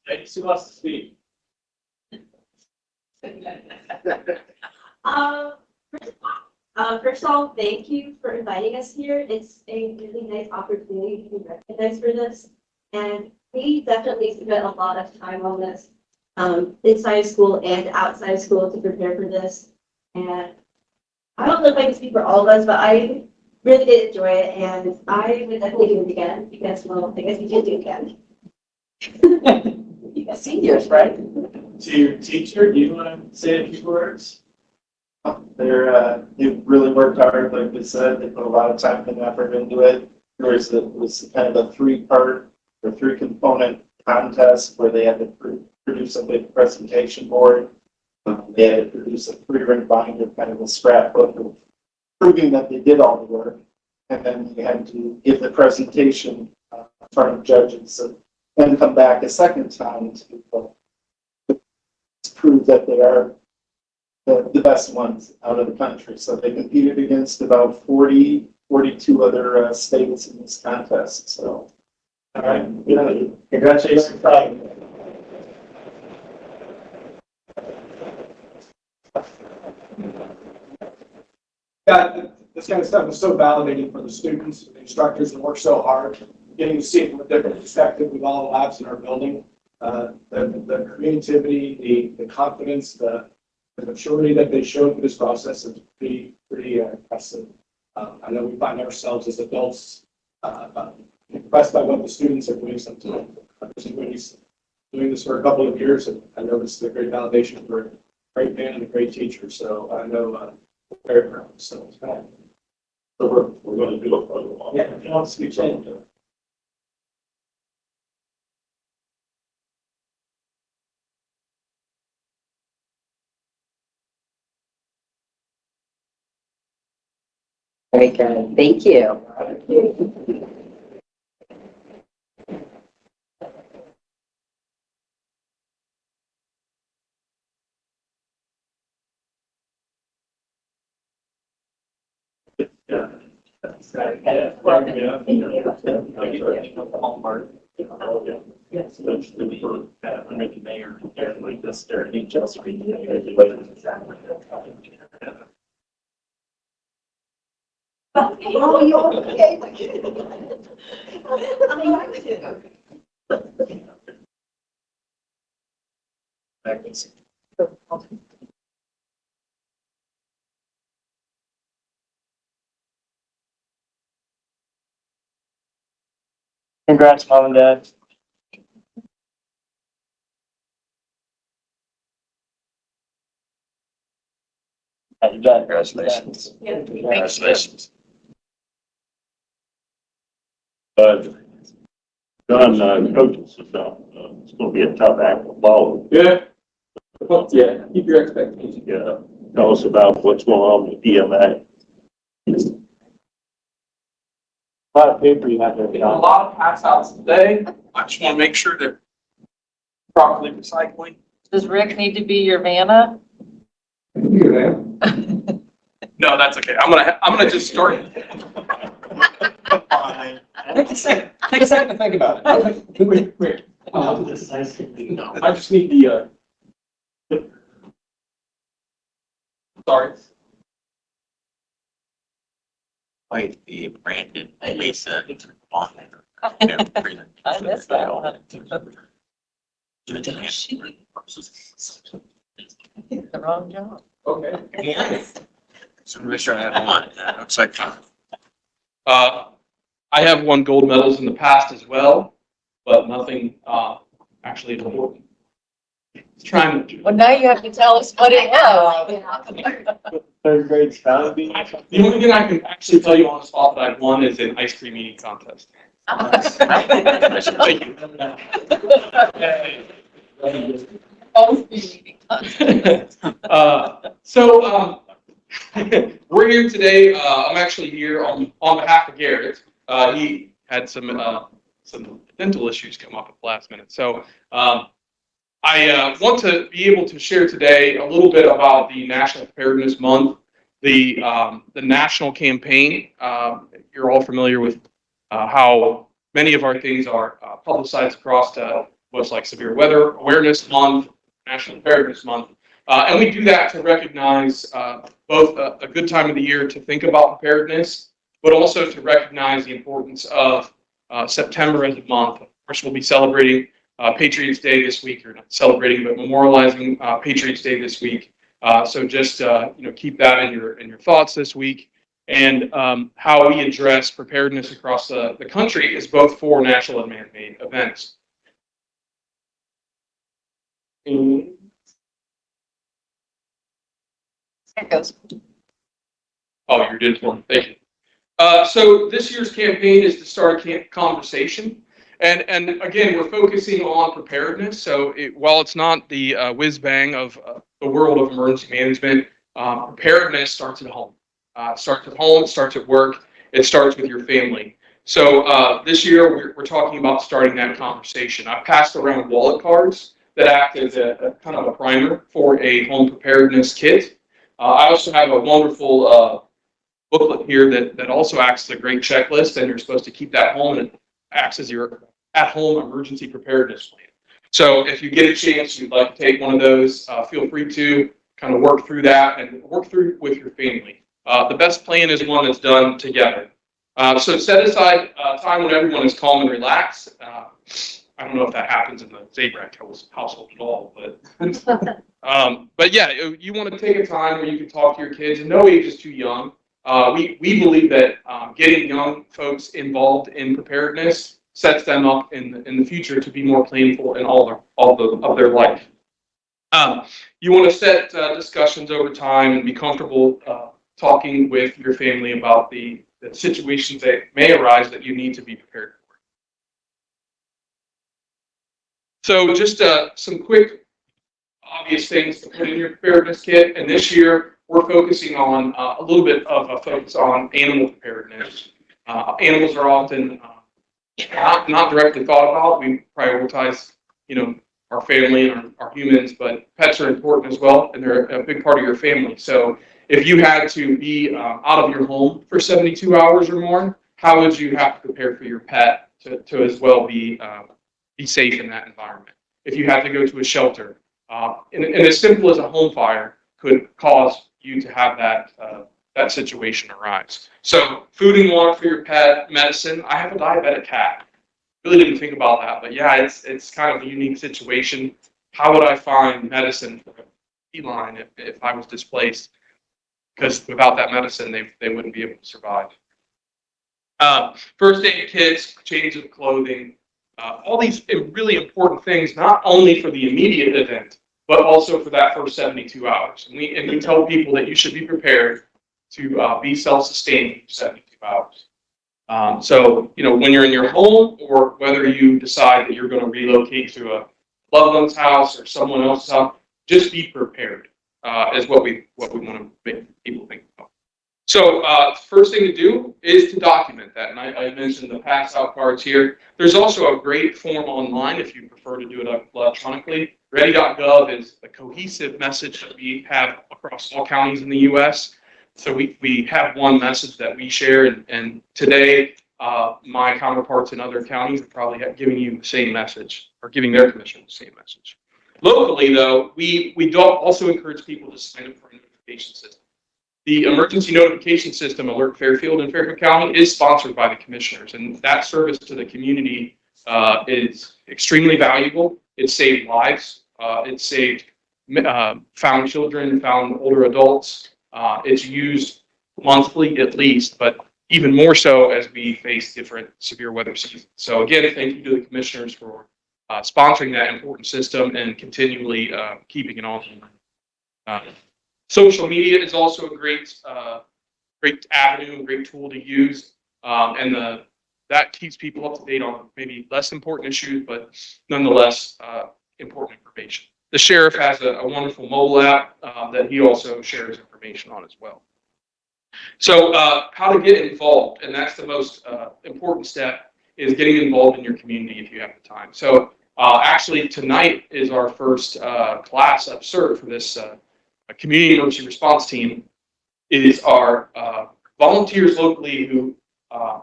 Who wants to speak? First of all, thank you for inviting us here. It's a really nice opportunity to be recognized for this. And we definitely spent a lot of time on this inside of school and outside of school to prepare for this. And I don't know if I can speak for all of us, but I really did enjoy it. And I would definitely do it again because, well, I guess we can do it again. You got seniors, right? To your teacher, do you want to say a few words? They've really worked hard, like we said. They put a lot of time and effort into it. There was kind of a three-part or three-component contest where they had to produce a big presentation board. They had to produce a 3-ring binder, kind of a scrapbook of proving that they did all the work. And then you had to give the presentation in front of judges and then come back a second time to prove that they are the best ones out of the country. So they competed against about 42 other states in this contest. So, all right, congratulations. Yeah, this kind of stuff is so validating for the students, the instructors that work so hard, getting to see it from a different perspective with all the labs in our building. The creativity, the confidence, the maturity that they showed through this process is pretty impressive. I know we find ourselves as adults impressed by what the students are doing sometimes. Doing this for a couple of years, and I know this is a great validation for a great man and a great teacher. So I know we're very proud. So we're going to do it for a while. Yeah, if you want to speak something. Very good. Thank you. Yes, especially for under the mayor and like this, they're just Oh, you're okay. Congrats, Mom and Dad. Congratulations. Congratulations. Jon Kochis, so it's going to be a tough act to follow. Yeah. Well, yeah. Keep your expectations. Yeah. Tell us about what's going on with EMA. A lot of paper you have there. A lot of pass outs today. I just want to make sure they're properly recycling. Does Rick need to be your Vanna? No, that's okay. I'm gonna just start. Take a second to think about it. Wait. I just need the. Sorry. Quite the Brandon and Lisa on there. I missed that one. The wrong job. Okay. Yes. So make sure I have one. Looks like. I have won gold medals in the past as well, but nothing actually important. Trying to. Well, now you have to tell us what it was. Third grade spelling. The only thing I can actually tell you on the spot that I've won is an ice cream eating contest. Thank you. So we're here today. I'm actually here on behalf of Garrett. He had some dental issues come up at the last minute. So I want to be able to share today a little bit about the National Preparedness Month, the national campaign. You're all familiar with how many of our things are publicized across what's like Severe Weather Awareness Month, National Preparedness Month. And we do that to recognize both a good time of the year to think about preparedness, but also to recognize the importance of September as a month. Of course, we'll be celebrating Patriots Day this week, or not celebrating, but memorializing Patriots Day this week. So just keep that in your thoughts this week. And how we address preparedness across the country is both for natural and man-made events. There it goes. Oh, you're doing one. Thank you. So this year's campaign is to start a conversation. And again, we're focusing on preparedness. So while it's not the whiz-bang of the world of emergency management, preparedness starts at home. It starts at home, it starts at work, it starts with your family. So this year, we're talking about starting that conversation. I've passed around wallet cards that act as a kind of a primer for a home preparedness kit. I also have a wonderful booklet here that also acts as a great checklist, and you're supposed to keep that home, and it acts as your at-home emergency preparedness plan. So if you get a chance, you'd like to take one of those, feel free to kind of work through that and work through with your family. The best plan is one that's done together. So set aside time when everyone is calm and relaxed. I don't know if that happens in the Zabrak household at all, but yeah, you want to take a time where you can talk to your kids, and no age is too young. We believe that getting young folks involved in preparedness sets them up in the future to be more planful in all of their life. You want to set discussions over time and be comfortable talking with your family about the situations that may arise that you need to be prepared for. So just some quick, obvious things to put in your preparedness kit. And this year, we're focusing on a little bit of a focus on animal preparedness. Animals are often not directly thought about. We prioritize, our family and our humans, but pets are important as well, and they're a big part of your family. So if you had to be out of your home for 72 hours or more, how would you have to prepare for your pet to as well be safe in that environment? If you had to go to a shelter, and as simple as a home fire could cause you to have that situation arise. So food and water for your pet, medicine. I have a diabetic cat. Really didn't think about that, but yeah, it's kind of a unique situation. How would I find medicine for a feline if I was displaced? Because without that medicine, they wouldn't be able to survive. First aid kits, change of clothing, all these really important things, not only for the immediate event, but also for that first 72 hours. And we tell people that you should be prepared to be self-sustaining for 72 hours. So, when you're in your home, or whether you decide that you're going to relocate to a loved one's house or someone else's house, just be prepared, is what we want to make people think about. So, first thing to do is to document that. And I mentioned the pass-out cards here. There's also a great form online if you prefer to do it electronically. Ready.gov is a cohesive message that we have across all counties in the U.S. So we have one message that we share, and today my counterparts in other counties are probably giving you the same message, or giving their commissioners the same message. Locally, though, we don't also encourage people to sign up for a notification system. The emergency notification system, Alert Fairfield in Fairfield County, is sponsored by the commissioners, and that service to the community is extremely valuable. It saved lives. It saved found children, found older adults. It's used monthly at least, but even more so as we face different severe weather seasons. So again, thank you to the commissioners for sponsoring that important system and continually keeping it on. Social media is also a great avenue, a great tool to use, and that keeps people up to date on maybe less important issues, but nonetheless important information. The sheriff has a wonderful mobile app that he also shares information on as well. So how to get involved, and that's the most important step, is getting involved in your community if you have the time. So actually tonight is our first class of CERT for this community emergency response team. Is our volunteers locally who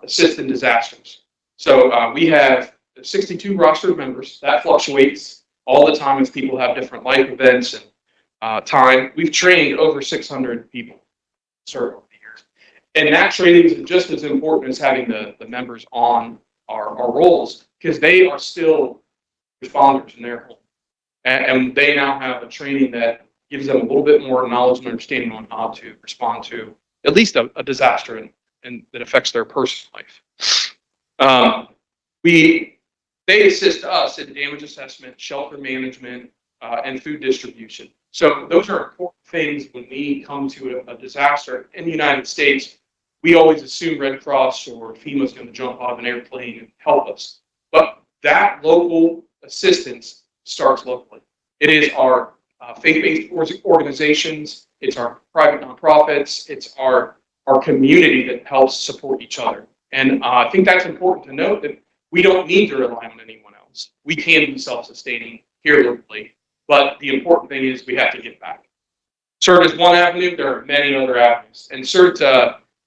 assist in disasters. So we have 62 roster members. That fluctuates all the time as people have different life events and time. We've trained over 600 people over the years. And that training is just as important as having the members on our roles, because they are still responders in their home. And they now have a training that gives them a little bit more knowledge and understanding on how to respond to at least a disaster and that affects their personal life. They assist us in damage assessment, shelter management, and food distribution. So those are important things when we come to a disaster in the United States. We always assume Red Cross or FEMA is going to jump out of an airplane and help us. But that local assistance starts locally. It is our faith-based organizations, it's our private nonprofits, it's our community that helps support each other. And I think that's important to note, that we don't need to rely on anyone else. We can be self-sustaining here locally, but the important thing is we have to get back. CERT is one avenue. There are many other avenues. And CERT,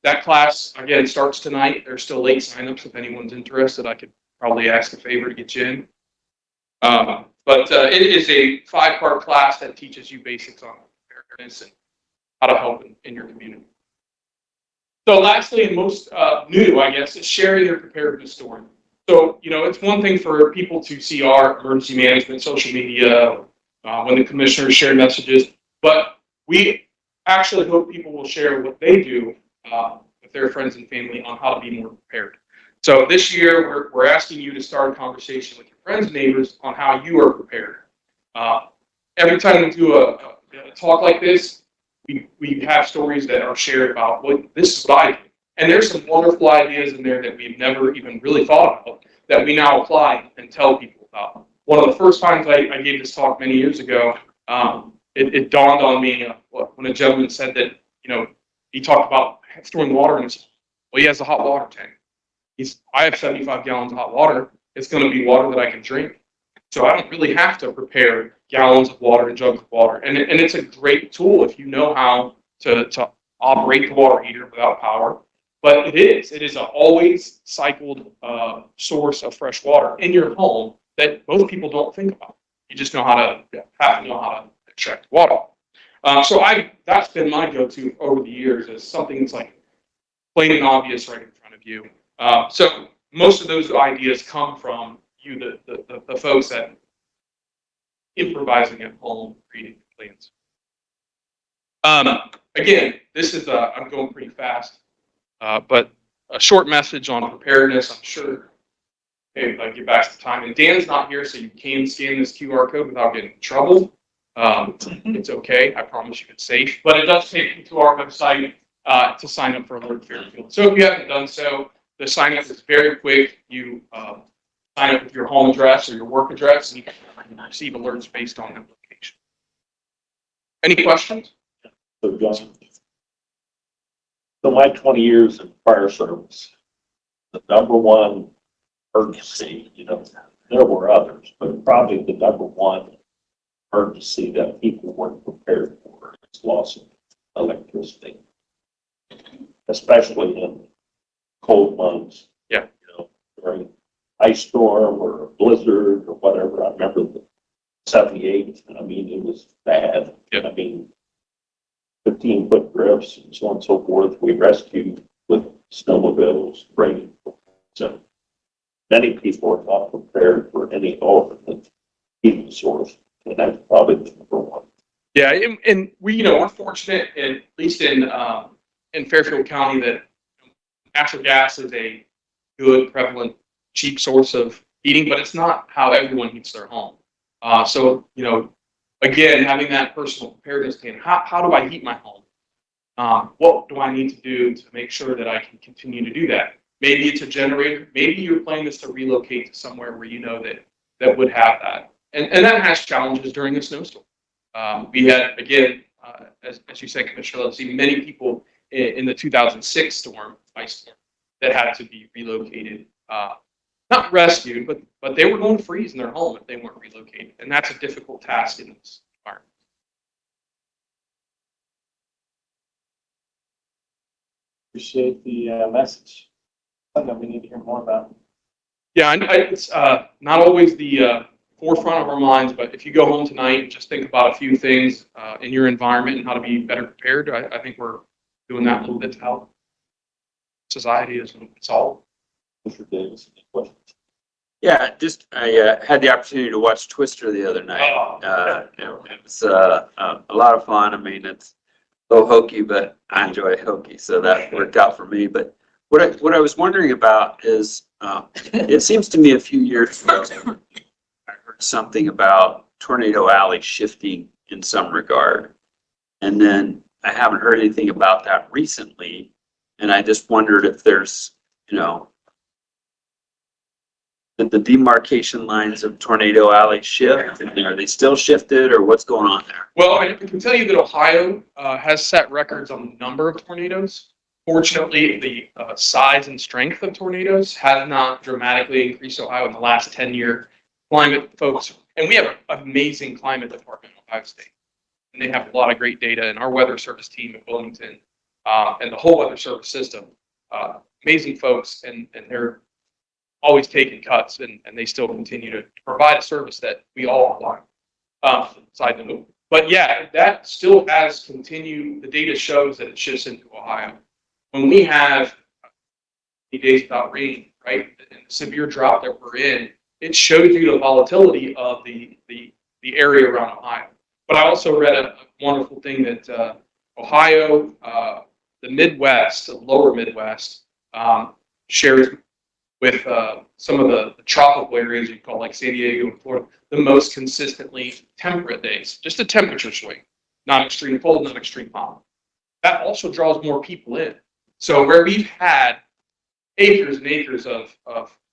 that class, again, starts tonight. There's still late signups. If anyone's interested, I could probably ask a favor to get you in. But it is a 5-part class that teaches you basics on preparedness and how to help in your community. So lastly, and most new, I guess, is sharing your preparedness story. So, it's one thing for people to see our emergency management, social media, when the commissioners share messages, but we actually hope people will share what they do with their friends and family on how to be more prepared. So this year, we're asking you to start a conversation with your friends and neighbors on how you are prepared. Every time we do a talk like this, we have stories that are shared about, this is what I do. And there's some wonderful ideas in there that we've never even really thought about that we now apply and tell people about. One of the first times I gave this talk many years ago, it dawned on me when a gentleman said that, he talked about storing water in his, well, he has a hot water tank. I have 75 gallons of hot water. It's going to be water that I can drink. So I don't really have to prepare gallons of water and jugs of water. And it's a great tool if you know how to operate the water heater without power. But it is an always cycled source of fresh water in your home that most people don't think about. You just have to know how to extract water. So that's been my go-to over the years, as something that's like plain and obvious right in front of you. So most of those ideas come from you, the folks that improvising at home, creating plans. Again, this is I'm going pretty fast. But a short message on preparedness, I'm sure. Hey, I get back to the time. And Dan's not here, so you can scan this QR code without getting in trouble. It's okay. I promise you it's safe. But it does take you to our website to sign up for Alert Fairfield. So if you haven't done so, the sign up is very quick. You sign up with your home address or your work address, and you can receive alerts based on that location. Any questions? So, John, so my 20 years in fire service, the number one emergency, there were others, but probably the number one emergency that people weren't prepared for is loss of electricity, especially in cold months. Yeah. During ice storm or a blizzard or whatever. I remember the 78. I mean, it was bad. Yeah. I mean, 15-foot drifts and so on and so forth. We rescued with snowmobiles, raining. So many people are not prepared for any alternate heating source, and that's probably the number one. Yeah, and we're fortunate, at least in Fairfield County, that natural gas is a good, prevalent, cheap source of heating, but it's not how everyone heats their home. So again, having that personal preparedness plan, how do I heat my home? What do I need to do to make sure that I can continue to do that? Maybe it's a generator. Maybe your plan is to relocate to somewhere where that would have that. And that has challenges during a snowstorm. We had, again, as you said, Commissioner Levesey, many people in the 2006 ice storm, that had to be relocated. Not rescued, but they were going to freeze in their home if they weren't relocated. And that's a difficult task in this environment. Appreciate the message. Something we need to hear more about. Yeah, it's not always the forefront of our minds, but if you go home tonight, just think about a few things in your environment and how to be better prepared. I think we're doing that a little bit to help society as a whole. Mr. Davis, any questions? Yeah, just, I had the opportunity to watch Twister the other night. It was a lot of fun. I mean, it's a little hokey, but I enjoy hokey, so that worked out for me. But what I was wondering about is, it seems to me a few years ago, I heard something about Tornado Alley shifting in some regard. And then I haven't heard anything about that recently. And I just wondered if there's, did the demarcation lines of Tornado Alley shift? And are they still shifted, or what's going on there? Well, I can tell you that Ohio has set records on the number of tornadoes. Fortunately, the size and strength of tornadoes has not dramatically increased Ohio in the last 10-year climate, folks. And we have an amazing climate department in Ohio State. And they have a lot of great data. And our weather service team at Wilmington and the whole weather service system, amazing folks. And they're always taking cuts, and they still continue to provide a service that we all want. Side note. But yeah, that still has continued. The data shows that it shifts into Ohio. When we have days without rain, right, and the severe drought that we're in, it shows you the volatility of the area around Ohio. But I also read a wonderful thing that Ohio, the Midwest, the lower Midwest, shares with some of the tropical areas you call like San Diego and Florida, the most consistently temperate days. Just a temperature swing, not extreme cold, not extreme hot. That also draws more people in. So where we've had acres and acres of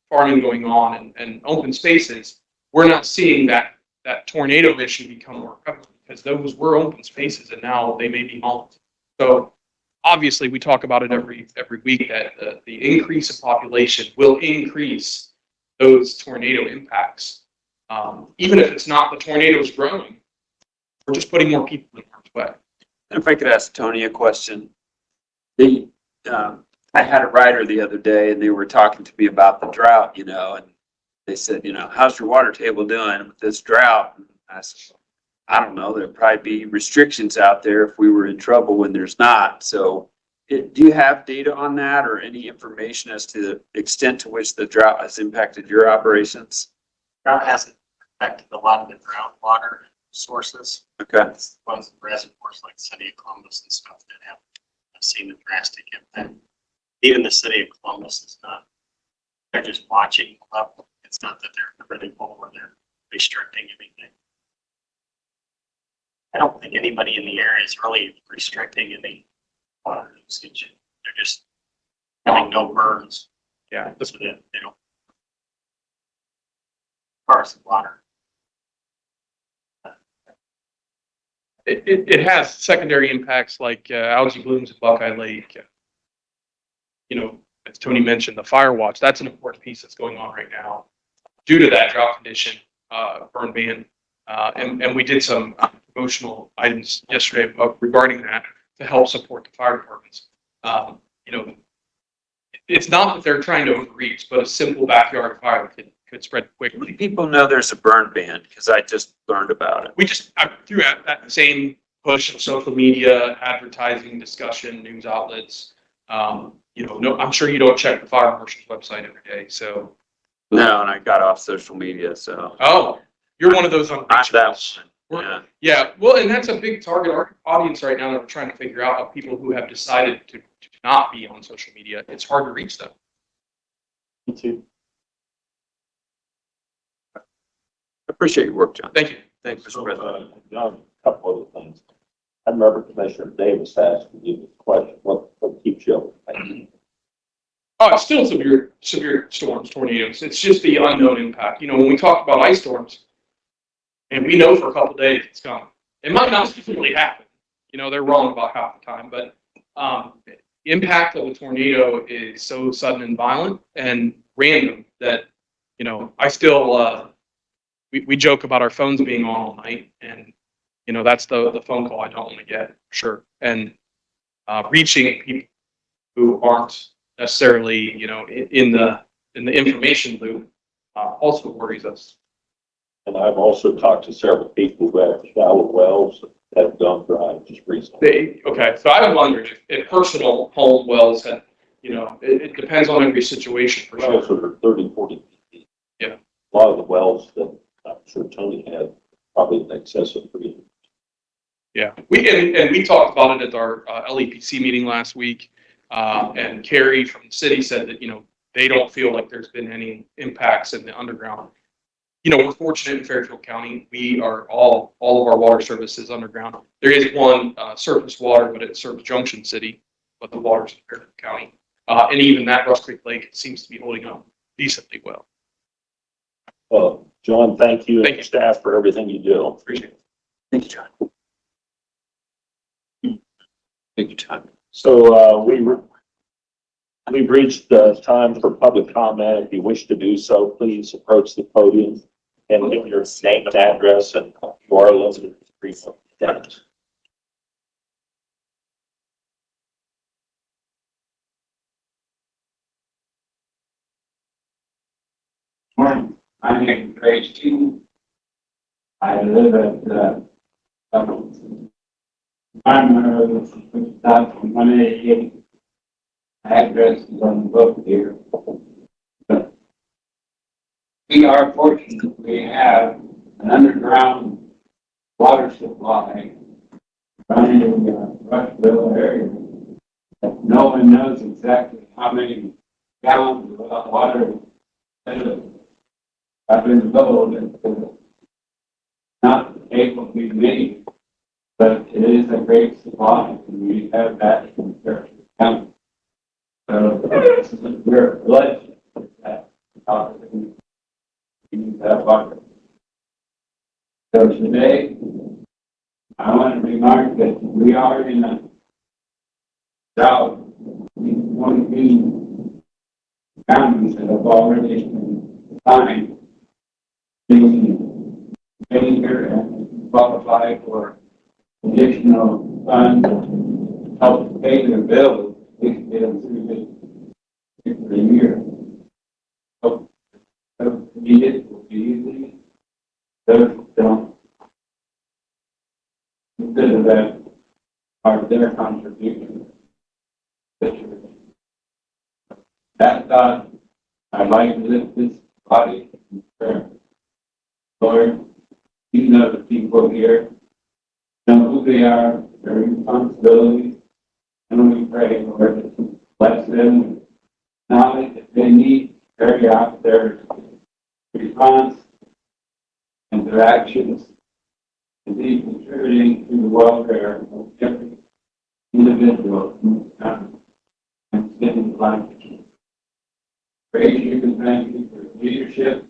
farming going on and open spaces, we're not seeing that tornado issue become more prevalent because those were open spaces and now they may be homes. So obviously, we talk about it every week that the increase in population will increase those tornado impacts. Even if it's not the tornadoes growing, we're just putting more people in harm's way. And if I could ask Tony a question. I had a writer the other day, and they were talking to me about the drought, and they said, how's your water table doing with this drought? And I said, I don't know, there'd probably be restrictions out there if we were in trouble when there's not. So do you have data on that or any information as to the extent to which the drought has impacted your operations? Drought hasn't affected a lot of the groundwater sources. Okay. It's the ones, reservoirs like the city of Columbus and stuff that have seen a drastic impact. Even the city of Columbus is not, they're just watching the level. It's not that they're critical or they're restricting anything. I don't think anybody in the area is really restricting any water usage. They're just having no burns. Yeah. So that they don't parse the water. It has secondary impacts like algae blooms at Buckeye Lake. As Tony mentioned, the fire watch, that's an important piece that's going on right now due to that drought condition, burn ban. And we did some promotional items yesterday regarding that to help support the fire departments. It's not that they're trying to overreach, but a simple backyard fire could spread quickly. People know there's a burn ban because I just learned about it. We just threw that same push of social media, advertising, discussion, news outlets. No, I'm sure you don't check the fire marshal's website every day. So No, and I got off social media, so. oh, you're one of those Not that unreachables. one. Yeah. Yeah, well, and that's a big target audience right now that we're trying to figure out of people who have decided to not be on social media. It's hard to reach them. Me too. I appreciate your work, John. Thank you. Thanks, Mr. So, President. John, a couple other things. I remember Commissioner Davis asking you the question, what keeps you up? Oh, it's still severe storms, tornadoes. It's just the unknown impact. When we talk about ice storms, and we know for a couple of days it's coming. It might not really happen. They're wrong about half the time, but the impact of a tornado is so sudden and violent and random that, I still, we joke about our phones being on all night, and, that's the phone call I don't want to get, for sure. And reaching people who aren't necessarily, in the information loop also worries us. And I've also talked to several people who have shallow wells that have gone dry just recently. Okay, so I was wondering if personal home wells had, it depends on every situation for Wells sure. that are 30, 40 feet deep. Yeah. A lot of the wells that I'm sure Tony had, probably in excess of 3. Yeah, we talked about it at our LEPC meeting last week. And Carrie from the city said that, they don't feel like there's been any impacts in the underground. We're fortunate in Fairfield County. We are all of our water services underground. There is one surface water, but it serves Junction City, but the water's in Fairfield County. And even that Rush Creek Lake seems to be holding up decently well. John, thank you Thank and you. staff for everything you do. Appreciate it. Thank you, John. Thank you, John. So we've reached the time for public comment. If you wish to do so, please approach the podium and give your name and address, and you are limited to 3 minutes. Morning, my name is Ray Stemen. I live at, I'm, 188. Address is on the book here. But we are fortunate, we have an underground water supply running in the Rushville area. No one knows exactly how many gallons of water I've been told it's not able to be made, but it is a great supply, and we have that in Fairfield County. So we're blessed with that opportunity to use that water. So today, I want to remark that we are in a drought. One of the counties that have already been signed being here and qualify for additional funds to help pay their bills, at least get them through this particular year. So, those needed will be easy. Those don't consider that part of their contribution. That thought, I'd like to lift this body in prayer. Lord, you know the people here, know who they are, their responsibilities, and we pray, Lord, that you bless them with knowledge that they need to carry out their response and their actions to be contributing to the welfare of every individual in this country and city life. Praise you and thank you for leadership.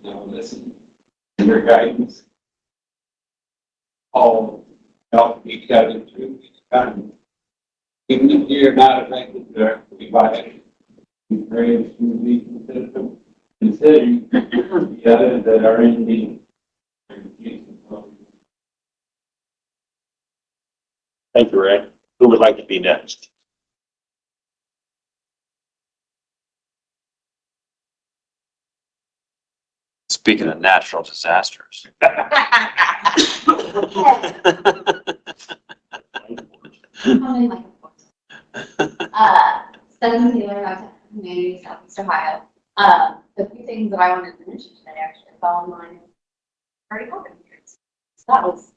Now listen to your guidance. All help each other through each time. Even if you're not affected directly by it, we pray that you be considering the others that are in need. In Jesus' name. Thank you, Ray. Who would like to be next? Speaking of natural disasters. Stephanie Taylor, out of Community, Southeast Ohio. The few things that I wanted to mention today actually fell in line. Already happened here. So that was,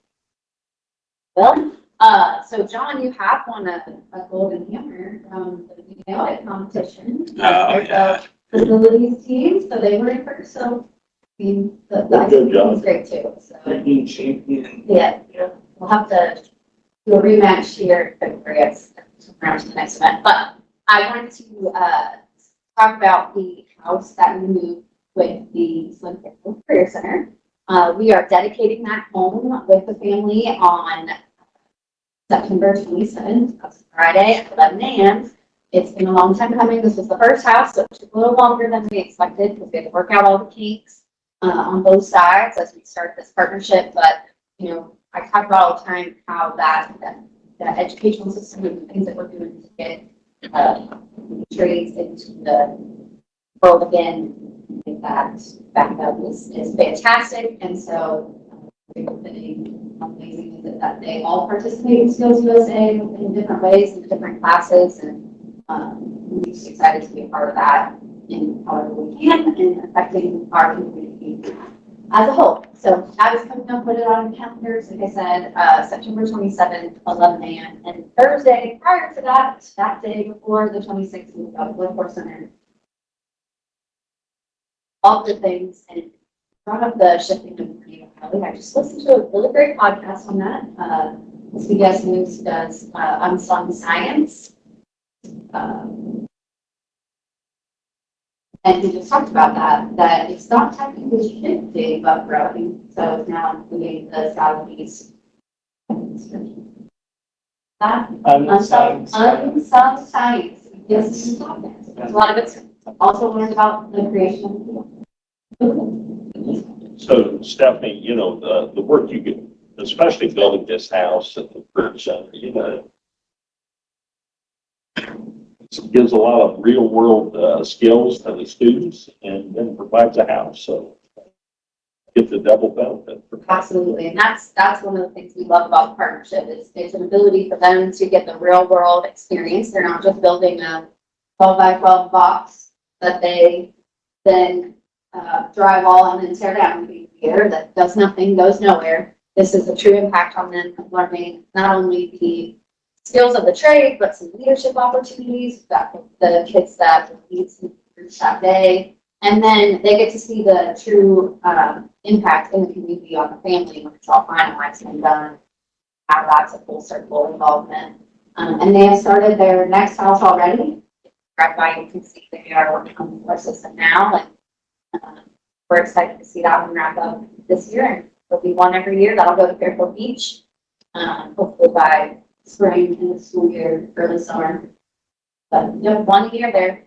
well, so John, you have won a golden hammer from the audit competition. Oh, yeah. Facilities team, so they were in first, so, I mean, the Good job. was great too, so. Champion. Yeah, we'll have to do a rematch here in February, around to the next event. But I wanted to talk about the house that we moved with the Eastland-Fairfield Career Center. We are dedicating that home with the family on September 27th, that's Friday at 11 a.m. It's been a long time coming. This was the first house, so it took a little longer than we expected because we had to work out all the kinks on both sides as we start this partnership. But, you know, I talk about all the time how that educational system and the things that we're doing to get trades into the world again. I think that backup is fantastic. And so we're putting amazing that they all participate in Skills USA in different ways, in different classes. And we're just excited to be a part of that in however we can and affecting our community as a whole. So that is coming up, put it on calendars. Like I said, September 27th, 11 a.m. And Thursday prior to that, that day before the 26th, we've got Workforce Center. All the things, and brought up the shifting of morning. I just listened to a really great podcast on that. CBS News does Unsung Science. And we just talked about that it's not technically shifting, but growing. So it's now including the southeast. That unsung science. Yes, a lot of it's also learned about the creation. So Stephanie, you know, the work you get, especially building this house at the Career Center, you know, it gives a lot of real world skills to the students and then provides a house. So get the double benefit. Absolutely. And that's one of the things we love about the partnership is it's an ability for them to get the real world experience. They're not just building a 12 by 12 box that they then drive all and then tear down every year that does nothing, goes nowhere. This is a true impact on them learning not only the skills of the trade, but some leadership opportunities. We've got the kids that lead some groups that day. And then they get to see the true impact in the community on the family when it's all finalized and done. How that's a full circle involvement. And they have started their next house already. Right by, you can see they are working on the floor system now. And we're excited to see that one wrap up this year. And there'll be one every year that'll go to Fairfield Beach. Hopefully by spring in the school year, early summer. But you know, 1 year there.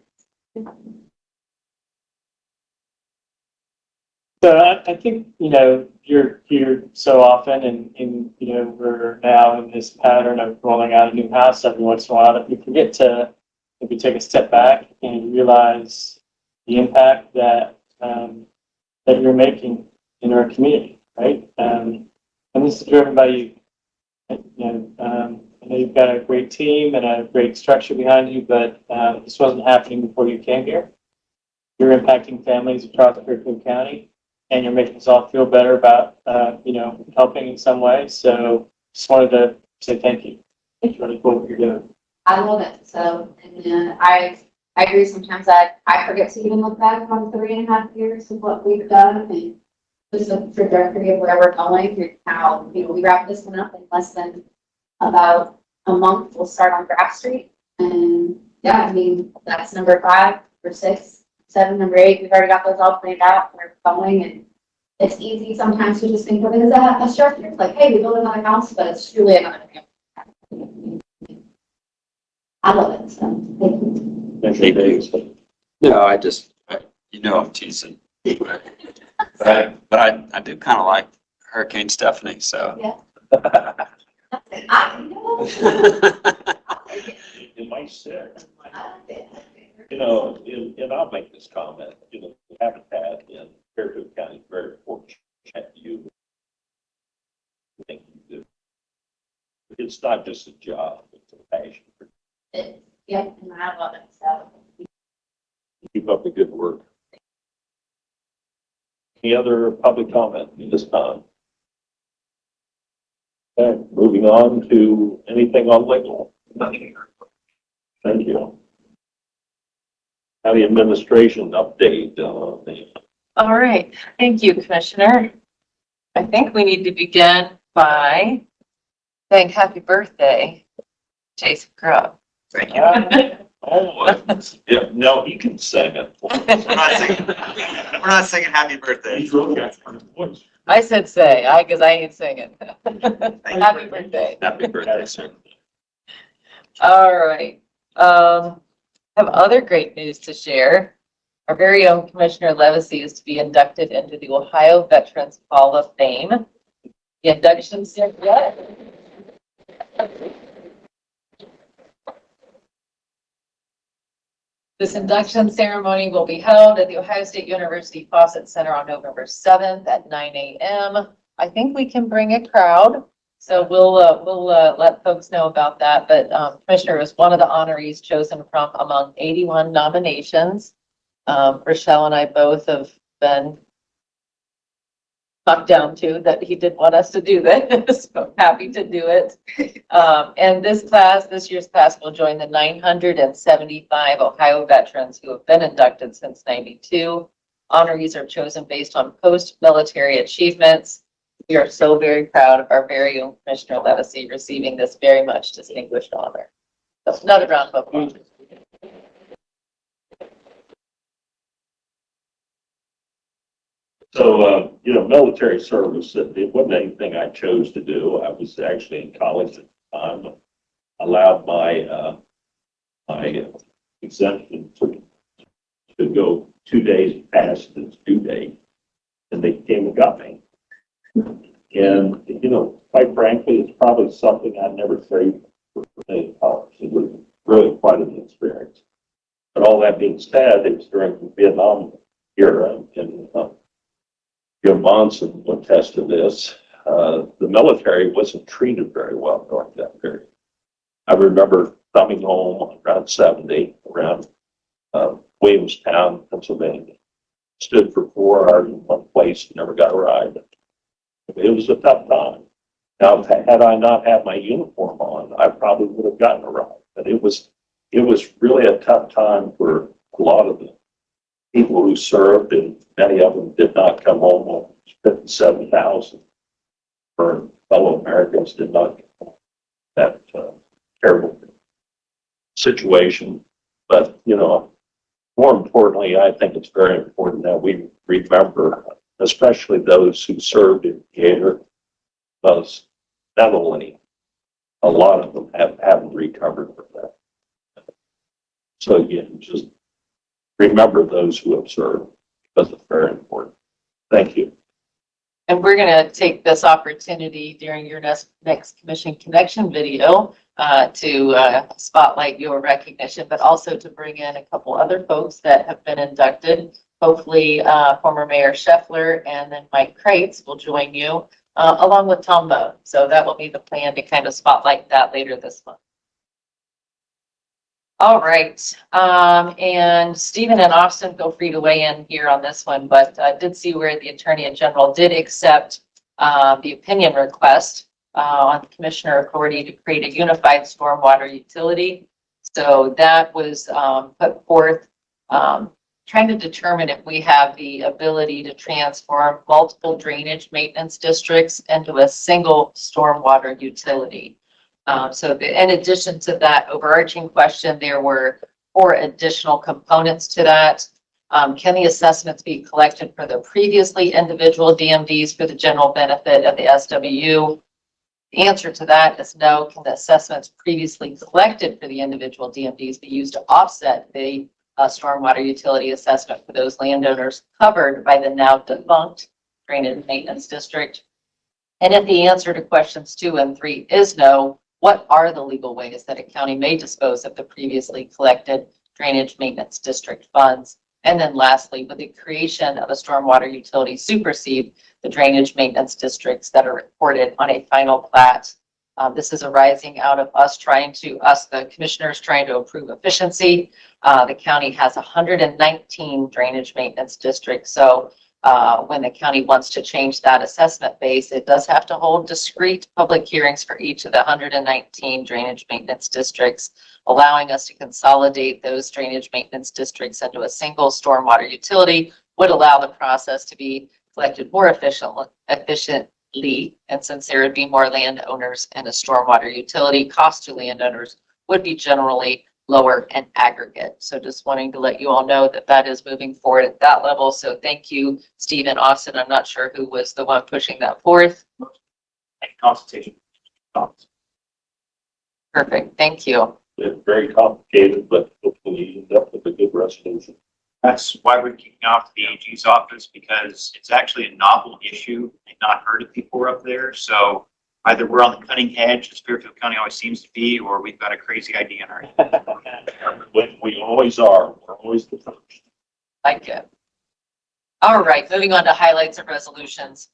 So I think, you know, you're here so often and, you know, we're now in this pattern of rolling out a new house every once in a while that we forget to maybe take a step back and realize the impact that, that you're making in our community, right? And this is driven by you. You know, I know you've got a great team and a great structure behind you, but this wasn't happening before you came here. You're impacting families across Fairfield County, and you're making us all feel better about, you know, helping in some way. So just wanted to say thank you. It's really cool what you're doing. I love it. So, and I agree sometimes that I forget to even look back on 3.5 years of what we've done and just the trajectory of where we're going and how, you know, we wrap this one up in less than about a month. We'll start on Graff Street. And yeah, I mean, that's number 5 or 6, 7, number 8. We've already got those all planned out. We're going, and it's easy sometimes to just think of it as a structure. It's like, hey, we build another house, but it's truly another family. I love it. So thank you. No, you know, I'm teasing. But I do kind of like Hurricane Stephanie, so. Yeah. I know. It might sit. You know, and I'll make this comment, you know, Habitat in Fairfield County is very fortunate you think you do. It's not just a job, it's a passion. Yep, and I love it. So Keep up the good work. Any other public comment at this time? Okay, moving on to anything on legal. Thank you. County administration update. All right, thank you, Commissioner. I think we need to begin by saying happy birthday, Jason Grubb. Thank you. Yeah, no, he can sing it. We're not singing happy birthday. He's really got a voice. I said say, because I ain't singing. Happy birthday. Happy birthday, sir. All right. Have other great news to share. Our very own Commissioner Levesey is to be inducted into the Ohio Veterans Hall of Fame. The induction ceremony. This induction ceremony will be held at the Ohio State University Fawcett Center on November 7th at 9 a.m. I think we can bring a crowd, so we'll let folks know about that. But Commissioner was one of the honorees chosen from among 81 nominations. Rochelle and I both have been talked down to that he did want us to do this, so I'm happy to do it. And this year's class will join the 975 Ohio veterans who have been inducted since '92. Honorees are chosen based on post-military achievements. We are so very proud of our very own Commissioner Levesey receiving this very much distinguished honor. So another round of applause. So, military service, it wasn't anything I chose to do. I was actually in college at the time. Allowed my exemption to go 2 days past its due date, and they came and got me. And, quite frankly, it's probably something I'd never trade for $1 million. It was really quite an experience. But all that being said, it was during the Vietnam era, and Jim Monson will attest to this. The military wasn't treated very well during that period. I remember coming home around 70, around Williamstown, Pennsylvania. Stood for 4 hours in one place, never got a ride. It was a tough time. Now, had I not had my uniform on, I probably would have gotten a ride. But it was really a tough time for a lot of the people who served, and many of them did not come home on 57,000. For fellow Americans did not get home. That terrible situation. But, more importantly, I think it's very important that we remember, especially those who served in theater, because not only a lot of them haven't recovered from that. So again, just remember those who have served, because it's very important. Thank you. And we're going to take this opportunity during your next Commission Connection video to spotlight your recognition, but also to bring in a couple other folks that have been inducted. Hopefully, former Mayor Scheffler and then Mike Kreitz will join you, along with Tom Bowe. So that will be the plan to kind of spotlight that later this month. All right. And Stephen and Austin, feel free to weigh in here on this one, but I did see where the Attorney General did accept the opinion request on Commissioner authority to create a unified stormwater utility. So that was put forth, trying to determine if we have the ability to transform multiple drainage maintenance districts into a single stormwater utility. In addition to that overarching question, there were 4 additional components to that. Can the assessments be collected for the previously individual DMDs for the general benefit of the SWU? The answer to that is no. Can the assessments previously collected for the individual DMDs be used to offset the stormwater utility assessment for those landowners covered by the now defunct drainage maintenance district? And if the answer to questions 2 and 3 is no, what are the legal ways that a county may dispose of the previously collected drainage maintenance district funds? And then lastly, would the creation of a stormwater utility supersede the drainage maintenance districts that are reported on a final plat? This is arising out of the commissioners trying to improve efficiency. The county has 119 drainage maintenance districts. So when the county wants to change that assessment base, it does have to hold discrete public hearings for each of the 119 drainage maintenance districts, allowing us to consolidate those drainage maintenance districts into a single stormwater utility would allow the process to be collected more efficiently. And since there would be more landowners and a stormwater utility, cost to landowners would be generally lower and aggregate. So just wanting to let you all know that that is moving forward at that level. So thank you, Steve and Austin. I'm not sure who was the one pushing that forth. Consultation. Perfect. Thank you. It's very complicated, but hopefully you end up with a good resolution. That's why we're kicking off the AG's office, because it's actually a novel issue and not heard of before up there. So either we're on the cutting edge, as Fairfield County always seems to be, or we've got a crazy idea in our head. We always are. We're always the first. Like it. All right, moving on to highlights of resolutions.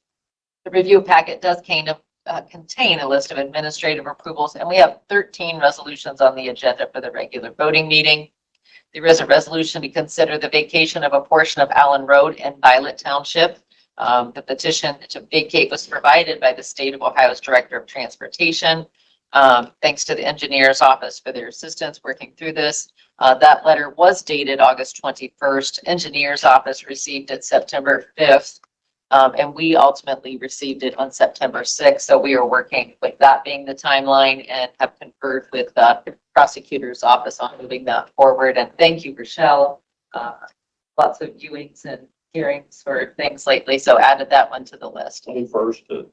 The review packet does contain a list of administrative approvals, and we have 13 resolutions on the agenda for the regular voting meeting. There is a resolution to consider the vacation of a portion of Allen Road in Violet Township. The petition to vacate was provided by the state of Ohio's Director of Transportation. Thanks to the engineer's office for their assistance working through this. That letter was dated August 21st. Engineer's office received it September 5th. And we ultimately received it on September 6th. So we are working with that being the timeline and have conferred with the prosecutor's office on moving that forward. And thank you, Rochelle. Lots of viewings and hearings for things lately. So added that one to the list. 21st to.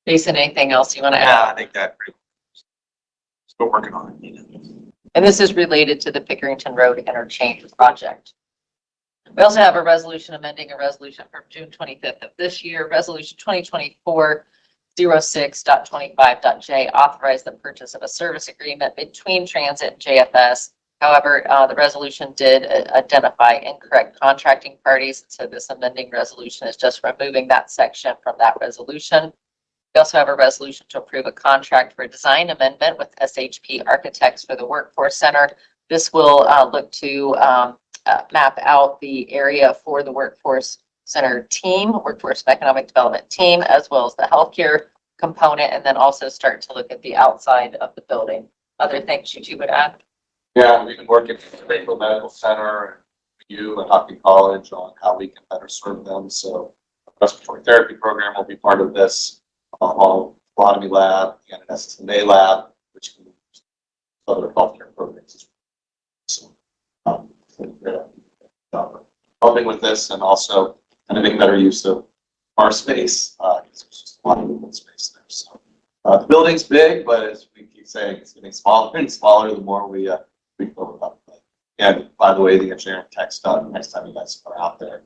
Jason, anything else you want to Yeah, add? I think that still working on it. And this is related to the Pickerington Road interchange project. We also have a resolution amending a resolution from June 25th of this year, resolution 2024-06.25.j, authorized the purchase of a service agreement between Transit and JFS. However, the resolution did identify incorrect contracting parties. So this amending resolution is just removing that section from that resolution. We also have a resolution to approve a contract for a design amendment with SHP Architects for the Workforce Center. This will look to map out the area for the Workforce Center team, Workforce Economic Development team, as well as the healthcare component, and then also start to look at the outside of the building. Other things you two would add? Yeah, we've been working with the Fairfield Medical Center and you and Hockey College on how we can better serve them. So the respiratory therapy program will be part of this, phlebotomy lab and an SSMA lab, which can use other healthcare programs. So, helping with this and also kind of making better use of our space, because there's just a lot of movement space there. So the building's big, but as we keep saying, it's getting smaller and smaller the more we fill it up. And by the way, the engineering tech's done. Next time you guys are out there,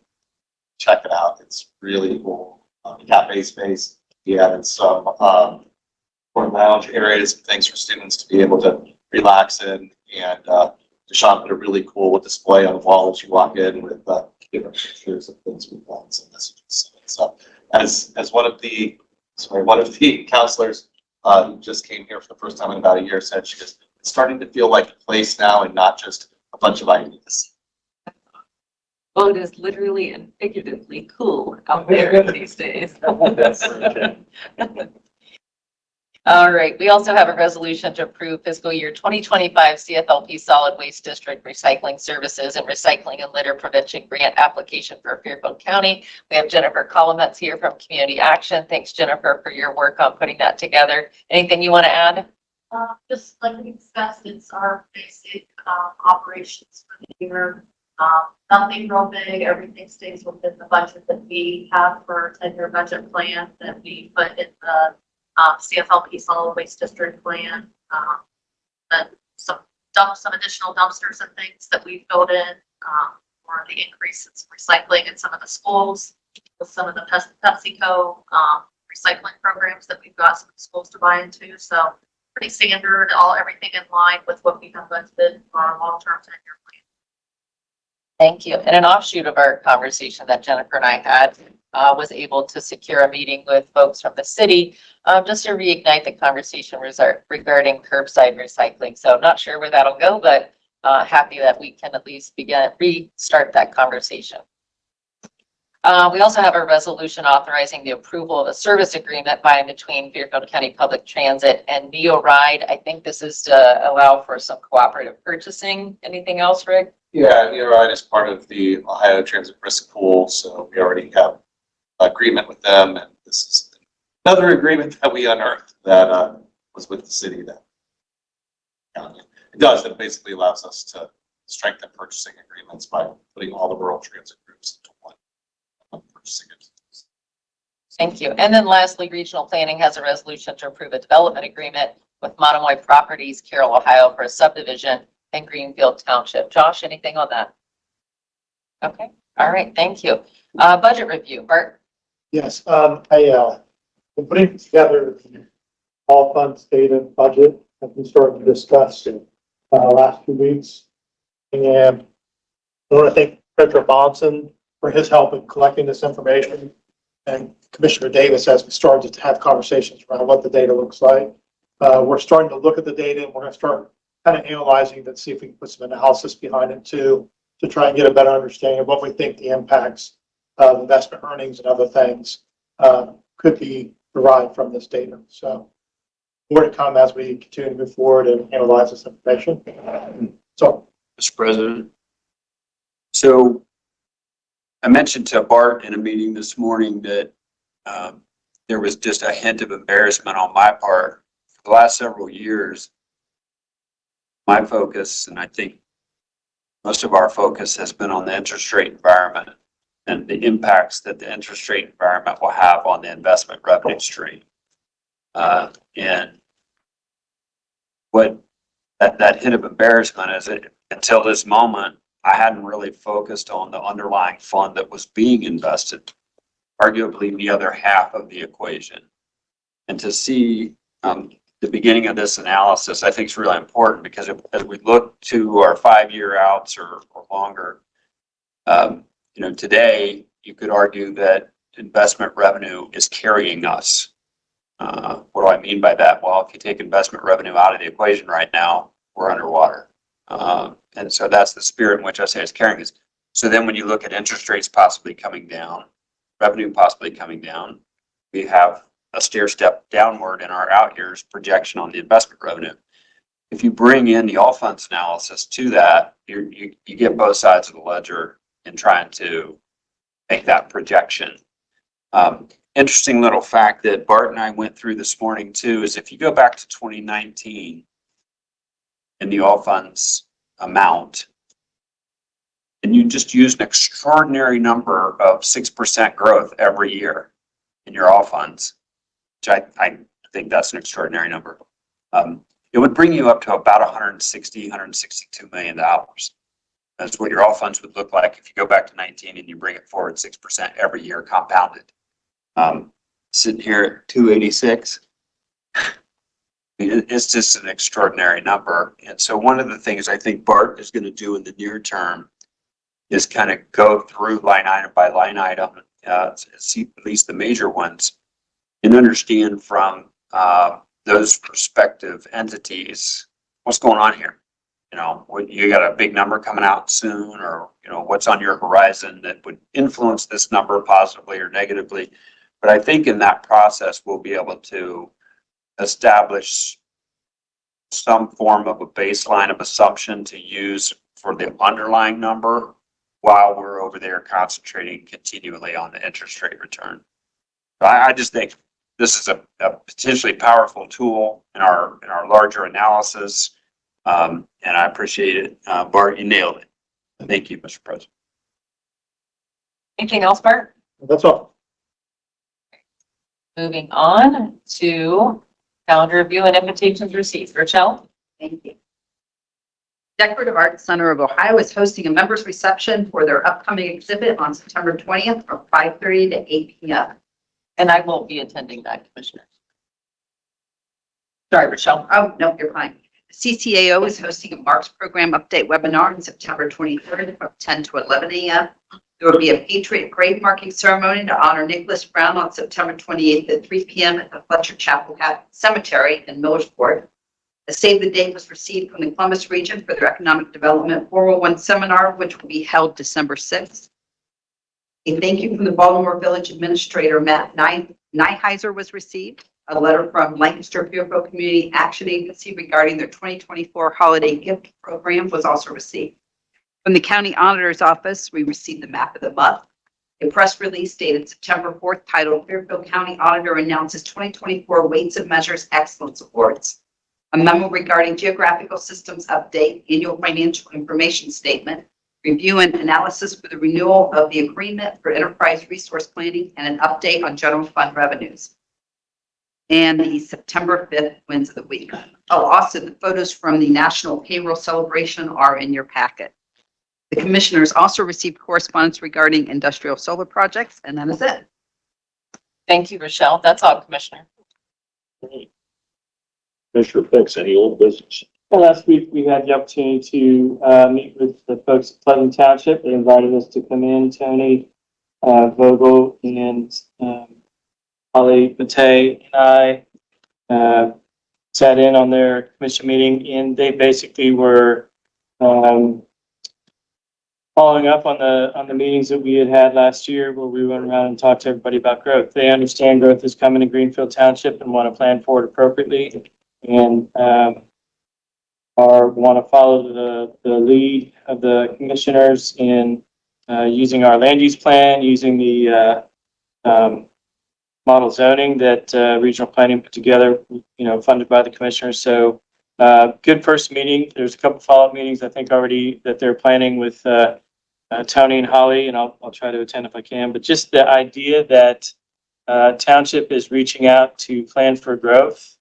check it out. It's really cool. Cafe space. We added some more lounge areas and things for students to be able to relax in. And Deshaun put a really cool display on the wall as you walk in with different pictures of things we've done, some messages. So as one of the counselors who just came here for the first time in about a year said, she goes, it's starting to feel like a place now and not just a bunch of ideas. Well, it is literally and figuratively cool out there these days. All right, we also have a resolution to approve fiscal year 2025 CFLP Solid Waste District Recycling Services and Recycling and Litter Prevention Grant application for Fairfield County. We have Jennifer Colometz here from Community Action. Thanks, Jennifer, for your work on putting that together. Anything you want to add? Just like we discussed, it's our basic operations for the year. Nothing real big, everything stays within the budget that we have for a 10-year budget plan that we put in the CFLP Solid Waste District plan. And some additional dumpsters and things that we filled in for the increase in recycling in some of the schools with some of the PepsiCo recycling programs that we've got some schools to buy into. So pretty standard, everything in line with what we have budgeted for our long-term 10-year plan. Thank you. And an offshoot of our conversation that Jennifer and I had was able to secure a meeting with folks from the city just to reignite the conversation regarding curbside recycling. So I'm not sure where that'll go, but happy that we can at least restart that conversation. We also have a resolution authorizing the approval of a service agreement by and between Fairfield County Public Transit and NeoRide. I think this is to allow for some cooperative purchasing. Anything else, Rick? Yeah, NeoRide is part of the Ohio Transit Risk Pool, so we already have an agreement with them, and this is another agreement that we unearthed that was with the city that it does. It basically allows us to strengthen purchasing agreements by putting all the rural transit groups into one purchasing agreement. Thank you. And then lastly, regional planning has a resolution to approve a development agreement with Monomoy Properties, Carroll, Ohio, for a subdivision in Greenfield Township. Josh, anything on that? Okay. All right. Thank you. Budget review, Bart. Yes, been putting together the all funds data budget that we started to discuss last 2 weeks. And I want to thank Treasurer Bonson for his help in collecting this information, and Commissioner Davis as we started to have conversations around what the data looks like. We're starting to look at the data, and we're going to start kind of analyzing it, see if we can put some analysis behind it too, to try and get a better understanding of what we think the impacts of investment earnings and other things could be derived from this data. So more to come as we continue to move forward and analyze this information. So, Mr. President. So I mentioned to Bart in a meeting this morning that there was just a hint of embarrassment on my part. For the last several years, my focus, and I think most of our focus, has been on the interest rate environment and the impacts that the interest rate environment will have on the investment revenue stream. And what that hint of embarrassment is, until this moment, I hadn't really focused on the underlying fund that was being invested, arguably the other half of the equation. And to see the beginning of this analysis, I think is really important, because as we look to our 5-year outs or longer, today you could argue that investment revenue is carrying us. What do I mean by that? Well, if you take investment revenue out of the equation right now, we're underwater. And so that's the spirit in which I say it's carrying us. So then when you look at interest rates possibly coming down, revenue possibly coming down, we have a stair step downward in our out years projection on the investment revenue. If you bring in the all funds analysis to that, you get both sides of the ledger in trying to make that projection. Interesting little fact that Bart and I went through this morning too is if you go back to 2019 in the all funds amount, and you just use an extraordinary number of 6% growth every year in your all funds, which I think that's an extraordinary number. It would bring you up to about $162 million. That's what your all funds would look like if you go back to 19 and you bring it forward 6% every year compounded. Sitting here at 286, it's just an extraordinary number. And so one of the things I think Bart is going to do in the near term is kind of go through line item by line item, see at least the major ones, and understand from those prospective entities what's going on here. You got a big number coming out soon, or what's on your horizon that would influence this number positively or negatively. But I think in that process, we'll be able to establish some form of a baseline of assumption to use for the underlying number while we're over there concentrating continually on the interest rate return. So I just think this is a potentially powerful tool in our larger analysis, and I appreciate it. Bart, you nailed it. Thank you, Mr. President. Anything else, Bart? that's all. Moving on to calendar review and invitations received. Rochelle? Thank you. Decorative Arts Center of Ohio is hosting a members reception for their upcoming exhibit on September 20th from 5:30 to 8 p.m. And I won't be attending that, Commissioner. Sorry, Rochelle. Oh, no, you're fine. CCAO is hosting a Marks Program Update webinar on September 23rd from 10 to 11 a.m. There will be a Patriot grave marking ceremony to honor Nicholas Brown on September 28th at 3 p.m. at the Fletcher Chapel Cemetery in Millersport. A save the date was received from the Columbus region for their Economic Development 401 seminar, which will be held December 6th. A thank you from the Baltimore Village Administrator, Matt Nyheiser, was received. A letter from Lancaster Fairfield Community Action Agency regarding their 2024 holiday gift program was also received. From the County Auditor's Office, we received the map of the month. A press release dated September 4th titled Fairfield County Auditor Announces 2024 Weights and Measures Excellence Awards. A memo regarding Geographical Systems Update, Annual Financial Information Statement, review and analysis for the renewal of the agreement for enterprise resource planning, and an update on general fund revenues. And the September 5th wins of the week. Oh, also the photos from the National Payroll Celebration are in your packet. The commissioners also received correspondence regarding industrial solar projects, and that is it. Thank you, Rochelle. That's all, Commissioner. Commissioner Fix, any old business? Well, last week, we had the opportunity to meet with the folks at Pleasant Township. They invited us to come in, Tony Vogel and Holly Matei and I sat in on their commission meeting, and they basically were following up on the meetings that we had last year, where we went around and talked to everybody about growth. They understand growth is coming to Greenfield Township and want to plan for it appropriately, and want to follow the lead of the commissioners in using our land use plan, using the model zoning that regional planning put together, funded by the commissioners. So good first meeting. There's a couple follow-up meetings, I think, already that they're planning with Tony and Holly, and I'll try to attend if I can. But just the idea that Township is reaching out to plan for growth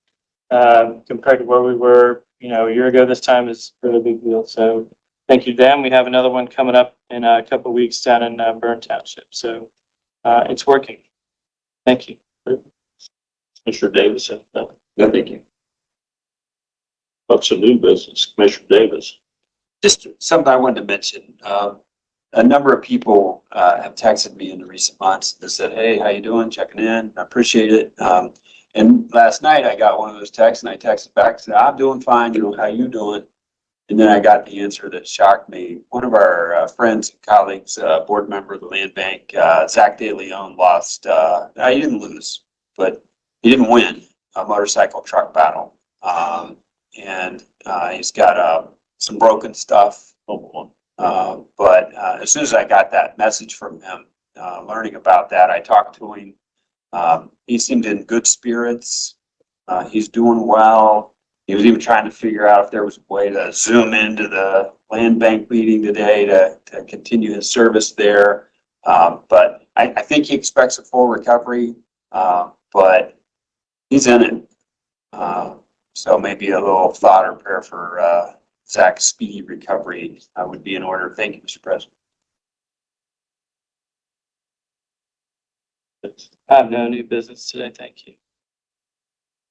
compared to where we were, a year ago this time is a really big deal. So thank you to them. We have another one coming up in a couple of weeks down in Byrne Township. So it's working. Thank you. Commissioner Davis, No, thank you. what's a new business? Commissioner Davis. Just something I wanted to mention. A number of people have texted me in the recent months that said, "Hey, how you doing? Checking in. I appreciate it." And last night I got one of those texts, and I texted back and said, "I'm doing fine. How you doing?" And then I got the answer that shocked me. One of our friends and colleagues, board member of the Land Bank, Zach DeLeon, lost. He didn't lose, but he didn't win a motorcycle truck battle, and he's got some broken stuff. But as soon as I got that message from him, learning about that, I talked to him. He seemed in good spirits. He's doing well. He was even trying to figure out if there was a way to zoom into the land bank meeting today to continue his service there. But I think he expects a full recovery, but he's in it. So maybe a little thought or prayer for Zach's speedy recovery would be in order. Thank you, Mr. President. I have no new business today. Thank you.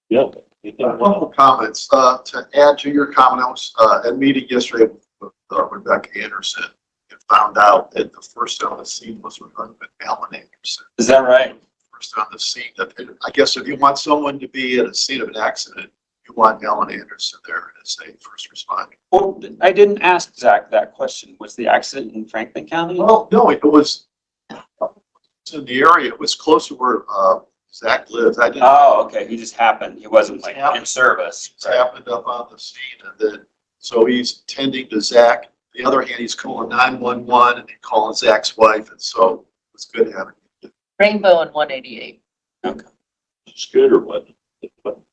Yeah. A couple of comments to add to your comment. I was at a meeting yesterday with Rebecca Anderson and found out that the first on the scene was Alan Anderson. Is that right? First on the scene. I guess if you want someone to be at a scene of an accident, you want Alan Anderson there as a first responder. Well, I didn't ask Zach that question. Was the accident in Franklin County? Well, no, it was in the area. It was close to where Zach lives. I didn't. Oh, okay. He just happened. He wasn't like in service. It's happened up on the scene, and then so he's tending to Zach. The other hand, he's calling 911 and then calling Zach's wife, and so it's good having him. Rainbow and 188. Okay. Scooter, what?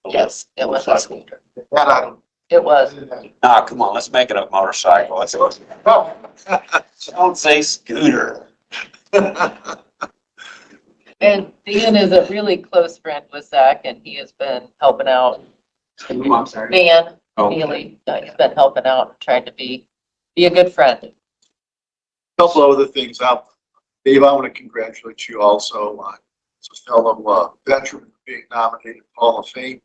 Yes, it was a scooter. That I don't. It was. Ah, come on. Let's make it a motorcycle. Don't say scooter. And Dan is a really close friend with Zach, and he has been helping out. I'm sorry. Dan Oh. Neely, he's been helping out, trying to be a good friend. Couple of other things out. Dave, I want to congratulate you also on as a fellow veteran being nominated Hall of Fame.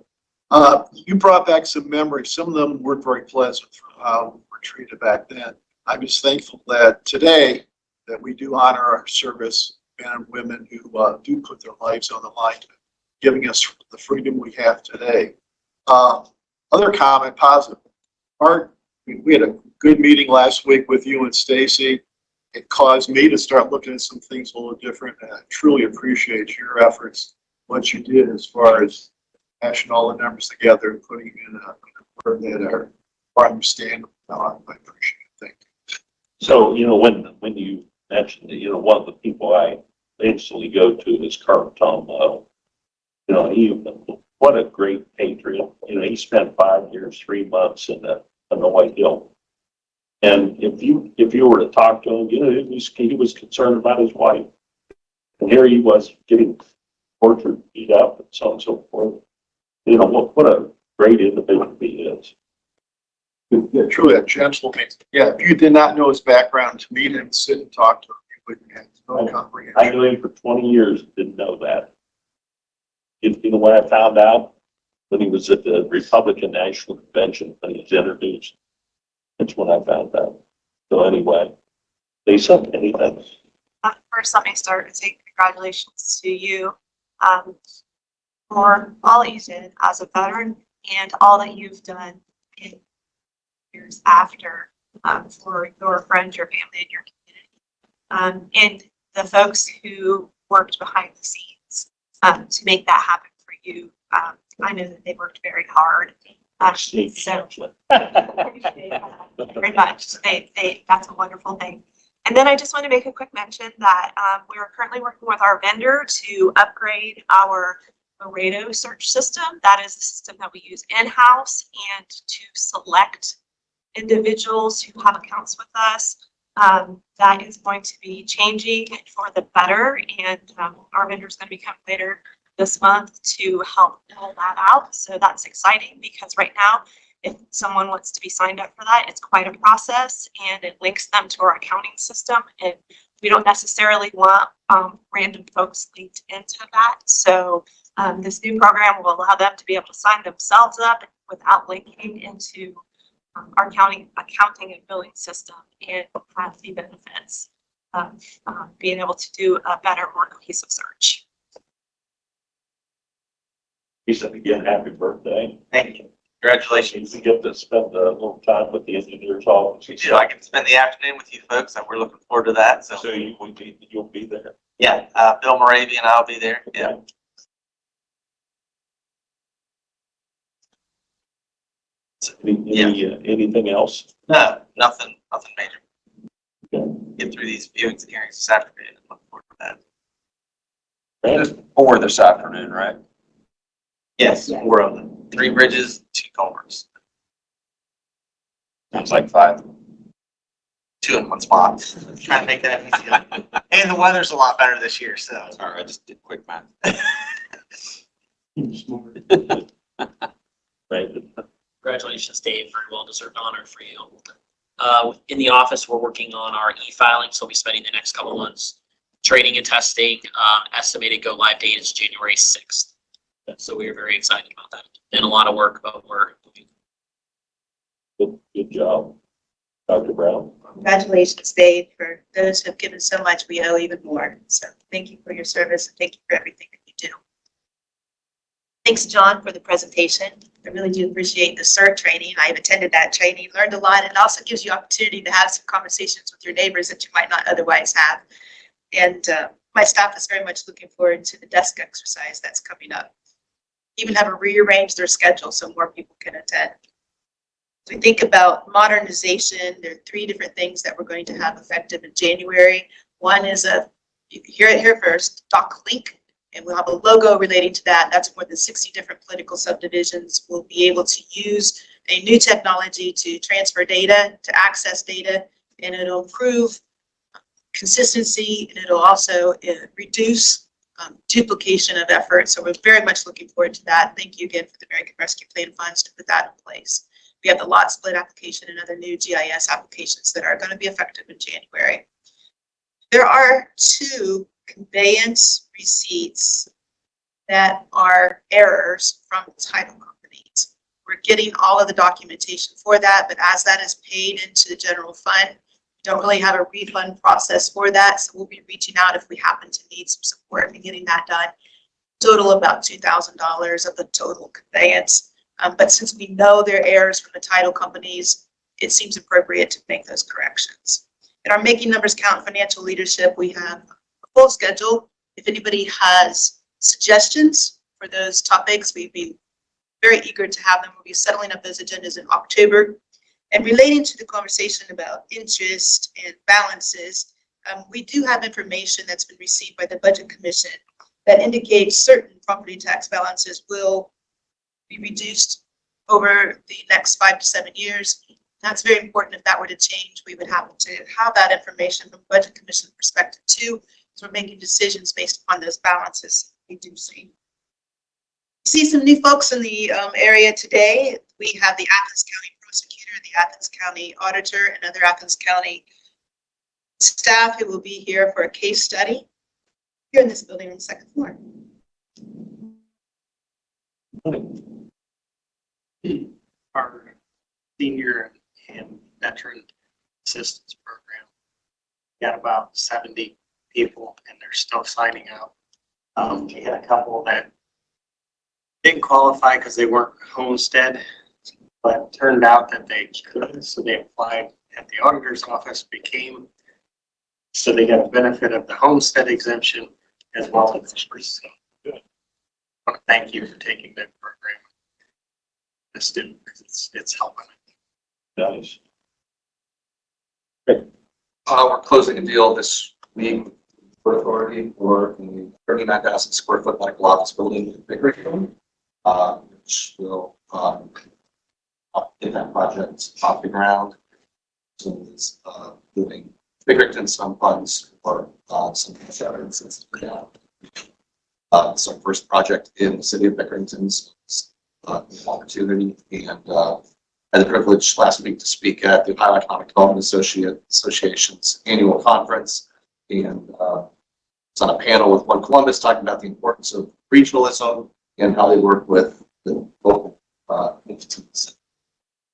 You brought back some memories. Some of them weren't very pleasant for how we were treated back then. I'm just thankful that today that we do honor our service men and women who do put their lives on the line, giving us the freedom we have today. Other comment, positive. Art, we had a good meeting last week with you and Stacy. It caused me to start looking at some things a little different, and I truly appreciate your efforts, what you did as far as hashing all the numbers together and putting in a word that are understandable. I appreciate it. Thank you. So, when you mentioned that, one of the people I instantly go to is Colonel Tom Huddle. What a great patriot. He spent 5 years, 3 months in Hanoi Hill. And if you were to talk to him, he was concerned about his wife. And here he was getting tortured, beat up, and so on and so forth. What a great individual he is. Yeah, truly a gentleman. Yeah, if you did not know his background, to meet him, sit and talk to him, you wouldn't have no comprehension. I knew him for 20 years, didn't know that. You know what I found out? When he was at the Republican National Convention, when he was introduced. That's when I found out. So anyway, Lisa, anything? First, let me start with saying congratulations to you for all that you did as a veteran and all that you've done in years after for your friends, your family, and your community. And the folks who worked behind the scenes to make that happen for you. I know that they worked very hard. So very much. That's a wonderful thing. And then I just want to make a quick mention that we are currently working with our vendor to upgrade our Laredo search system. That is the system that we use in-house, and to select individuals who have accounts with us. That is going to be changing for the better, and our vendor is going to be coming later this month to help pull that out. So that's exciting, because right now, if someone wants to be signed up for that, it's quite a process, and it links them to our accounting system. And we don't necessarily want random folks linked into that. So this new program will allow them to be able to sign themselves up without linking into our accounting and billing system, and have the benefits of being able to do a better, more cohesive search. He said again, happy birthday. Thank you. Congratulations. You get to spend a little time with the engineer's office. I can spend the afternoon with you folks, and we're looking forward to that. So You'll be there. yeah, Bill Moravia and I'll be there. Yeah. Anything else? No, nothing major. Get through these viewings and hearings this afternoon and look forward to that. Or this afternoon, right? Yes, 4 of them. 3 bridges, 2 culverts. Sounds like 5. 2 in one spot. Trying to make that easy. And the weather's a lot better this year, so. Sorry, I just did quick math. Right. Congratulations, Dave. Very well-deserved honor for you. In the office, we're working on our e-filing, so we'll be spending the next couple months training and testing. Estimated go-live date is January 6th. So we are very excited about that. And a lot of work, but we're doing. Good job. Dr. Brown. Congratulations, Dave. For those who have given so much, we owe even more. So thank you for your service, and thank you for everything that you do. Thanks, John, for the presentation. I really do appreciate the CERT training. I've attended that training, learned a lot, and it also gives you opportunity to have some conversations with your neighbors that you might not otherwise have. And my staff is very much looking forward to the desk exercise that's coming up. Even have to rearrange their schedule so more people can attend. As we think about modernization, there are 3 different things that we're going to have effective in January. One is you hear it here first, Doc Link, and we'll have a logo relating to that. That's more than 60 different political subdivisions will be able to use a new technology to transfer data, to access data, and it'll improve consistency, and it'll also reduce duplication of effort. So we're very much looking forward to that. Thank you again for the American Rescue Plan funds to put that in place. We have the lot split application and other new GIS applications that are going to be effective in January. There are 2 conveyance receipts that are errors from title companies. We're getting all of the documentation for that, but as that is paid into the general fund, we don't really have a refund process for that. So we'll be reaching out if we happen to need some support in getting that done. Total about $2,000 of the total conveyance. But since we know there are errors from the title companies, it seems appropriate to make those corrections. In our Making Numbers Count financial leadership, we have a full schedule. If anybody has suggestions for those topics, we'd be very eager to have them. We'll be settling up those agendas in October. And relating to the conversation about interest and balances, we do have information that's been received by the Budget Commission that indicates certain property tax balances will be reduced over the next 5 to 7 years. That's very important. If that were to change, we would have to have that information from Budget Commission perspective too. So we're making decisions based upon those balances we do see. See some new folks in the area today. We have the Athens County Prosecutor, the Athens County Auditor, and other Athens County staff who will be here for a case study here in this building on the 2nd floor. Our senior and veteran assistance program. Got about 70 people and they're still signing up. We had a couple that didn't qualify because they weren't homestead, but it turned out that they could, so they applied at the auditor's office, so they got a benefit of the homestead exemption as well as the first. I want to thank you for taking that program. The student, because it's helping. Nice. We're closing a deal this week for authority for the 39,000 square foot medical office building in Pickering, which will get that project off the ground. So it's moving Pickerington some funds for some insurances for now. It's our first project in the city of Pickerington's opportunity, and I had the privilege last week to speak at the Ohio Economic Development Association's annual conference, and was on a panel with One Columbus talking about the importance of regionalism and how they work with the local entities.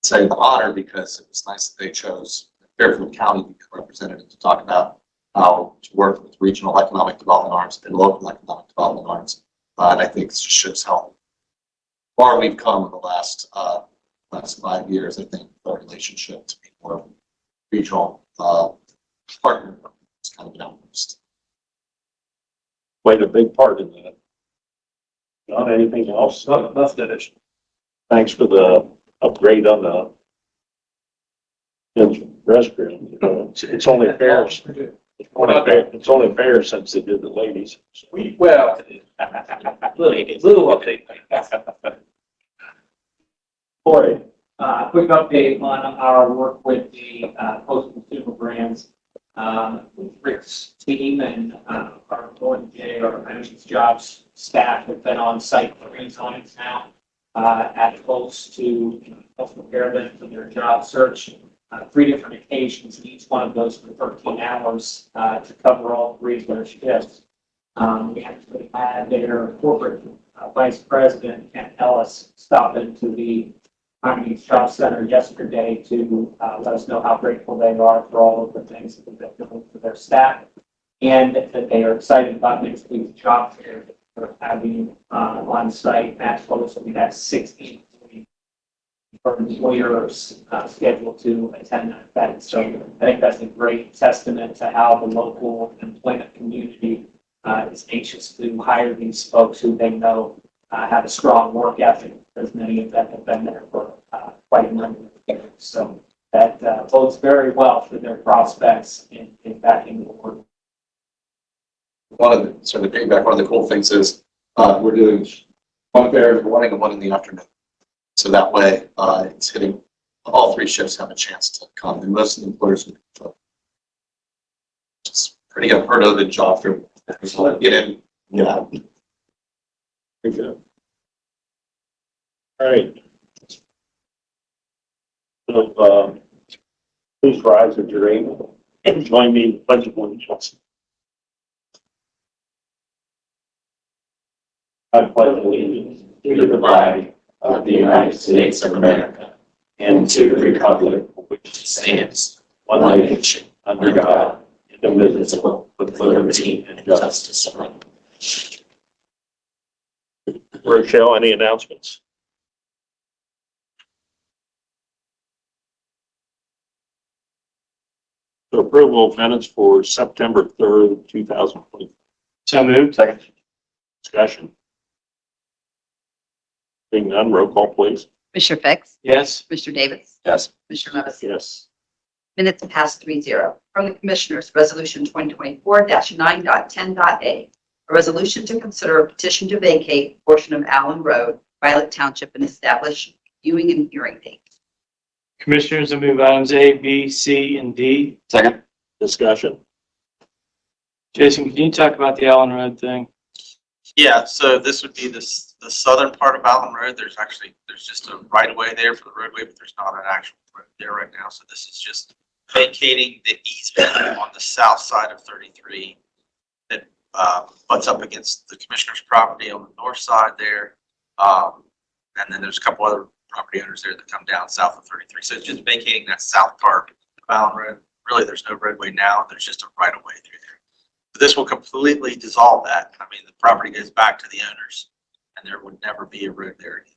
It's an honor because it was nice that they chose Fairfield County to be represented to talk about how to work with regional economic development arms and local economic development arms. And I think this just shows how far we've come in the last 5 years. I think the relationship to be more regional partner is kind of an outpost. Played a big part in that. Not anything else? Nothing additional. Thanks for the upgrade on the restroom. You know, it's only fair. It's only fair since they did the ladies. Little update. Corey, quick update on our work with the post-consumer brands. With Rick's team and our Lord J, our management jobs staff have been on site 3 times now at close to help prepare them for their job search. 3 different occasions, and each one of those for 13 hours to cover all 3 of their shifts. We actually had their corporate vice president, Ken Ellis, stop into the Miami Job Center yesterday to let us know how grateful they are for all of the things that they've been doing for their staff, and that they are excited about next week's job fair that we're having on site. Matt told us that we have 60 employers scheduled to attend that event. So I think that's a great testament to how the local employment community is anxious to hire these folks who they know have a strong work ethic, because many of them have been there for quite a number of years. So that bodes very well for their prospects in backing the work. One of the cool things is we're doing one fair in the morning and one in the afternoon. So that way it's hitting all 3 shifts have a chance to come, and most of the employers would control. It's pretty unheard of in job fair. So get in, get out. Very good. All right. So, please rise at your aim and join me in the pledge of allegiance. I pledge allegiance to the flag of the United States of America and to the republic for which it stands, one nation, under God, indivisible, with liberty and justice for all. Rochelle, any announcements? The approval of minutes for September 3rd, 2020. So moved. Second. Discussion. Being none, roll call, please. Commissioner Fix? Yes. Commissioner Davis? Yes. Commissioner Levesey? Yes. Minutes passed 3-0. From the Commissioners, Resolution 2024-9.10.a. A resolution to consider a petition to vacate a portion of Allen Road, Violet Township, and establish viewing and hearing date. Commissioners, I move items A, B, C, and D. Second. Discussion. Jason, can you talk about the Allen Road thing? Yeah, so this would be the southern part of Allen Road. There's just a right of way there for the roadway, but there's not an actual road there right now. So this is just vacating the easement on the south side of 33 that butts up against the commissioner's property on the north side there. And then there's a couple other property owners there that come down south of 33. So it's just vacating that south part of Allen Road. Really, there's no roadway now. There's just a right of way through there. But this will completely dissolve that. I mean, the property goes back to the owners and there would never be a road there again.